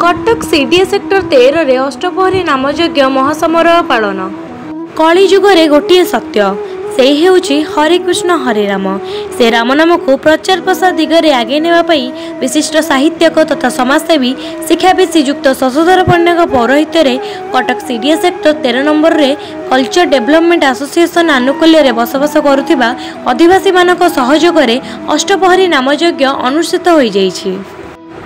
Cuttack CDA sector 13 रे अष्टपहरी नामयज्ञ महासमारोह पालन। कलिजुगे गोटे सत्य से हेउछि हरे कृष्ण हरे राम। से राम नाम को प्रचार प्रसार दिगरे आगे नेवाई विशिष्ट साहित्यक तथा समाजसेवी शिक्षाविद श्रीजुक्त शशधर पंडा पौरोहित्य कटक सीडीए सेक्टर 13 नंबर रे कल्चर डेवलपमेंट एसोसिएशन आनुकूल्य बसवास करुथिबा आदिवासी मानक सहयोग अष्टपहरी नामयज्ञ अनुष्ठित हो जाइछि।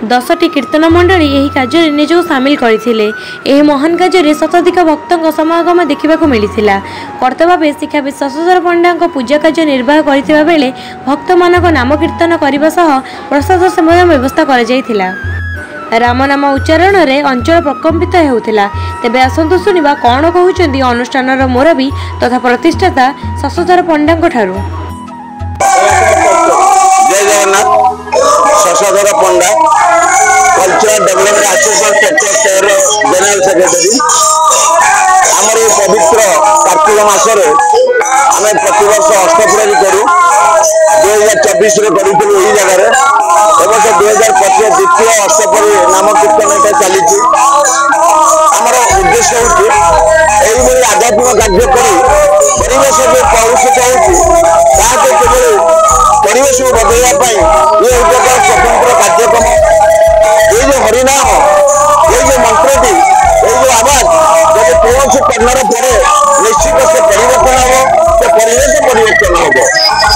10टी कीर्तन मंडली यह कार्य निजक सामिल करते महान कार्य शताधिक भक्तों समागम देखा मिलता। कर्ता भाव शिक्षाविद शशधर पंडा पूजा कार्य निर्वाह करथिबा बेले भक्त मानक नाम कीर्तन करने सह प्रसाद सेवन व्यवस्था कर राम नाम उच्चारण में अंचल प्रकम्पित होता। तेबे आसंतु शुणा कौन कहते अनुष्ठान मुरबी तथा प्रतिष्ठाता शशधर पंडा ठारू। जय Jagannath. Shashadhar Panda cultural development association sector 13 general secretary. आमर ये पवित्र कार्तिक मासरे आम प्रतिवर्ष अष्टप्रहरी करूँ। 2024 करूँ यही जगह एवं 2025 द्वितीय अष्टप्रहरी नाम कीर्तन ये चली। आमर उद्देश्य हूँ यही आध्यात्मिक कार्य कर परिवेश जो कलुषित होती परिवेश को बदलवाई ये एक स्वतंत्र कार्यक्रम। ये जो हरिनाम ये जो मंत्रटी ये जो आवाज जब कौन कर्णर पड़े निश्चित से परिवर्तन हम से परिवेश परिवर्तन हम।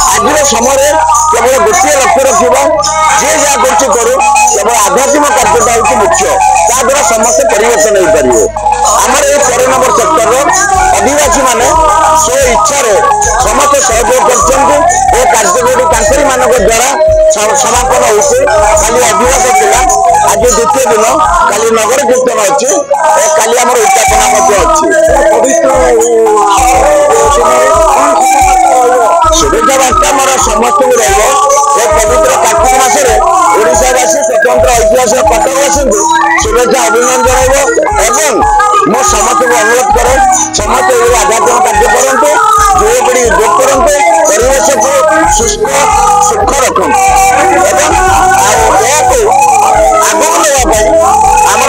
आज समय केवल गोटे लक्ष्य रखा जी जहाँ करूँ केवल आध्यात्मिक कार्यटा हूँ मुख्य द्वारा समस्त परिवर्तन हो पार। आमर ये 13 नंबर सेक्टर आदिवासी मैंने स्व इच्छा समस्त सहयोग कर कार्यक्रम मान द्वारा समापन होती। काली अधिवास थिला आज द्वितीय दिन काली नगर कीर्तन अच्छी काली आम उद्यापना शुभेच्छा बार्ता मोर समस्त रही पवित्र कार्तिक मासरे ओडावासी स्वतंत्र ऐतिहासिक कटकवासी शुभेच्छा अभिनंदन जन मो समस्त को अनुरोध करे समस्त आध्यात्मिक कार्य करते युवपीढ़ी उद्योग करते परिवेश को सुस्थ सुख रखते आगक नापी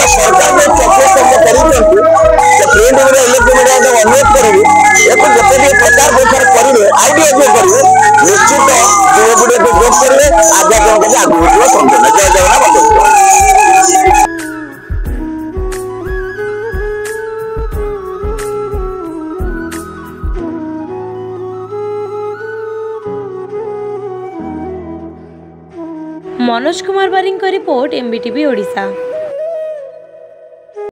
सरकार जो प्रचेषा प्रिंट मीडिया इलेक्ट्रिक मीडिया जो अनुरोध करी जिते प्रचार प्रसार करेंगे आईडिया जो करेंगे निश्चित युवपीढ़ी को जोग करेंगे आध्यात्मिक आगे संपूर्ण। जय जगन्नाथ। मनोज कुमार बारिंग रिपोर्ट एमबीटीवी ओडिशा।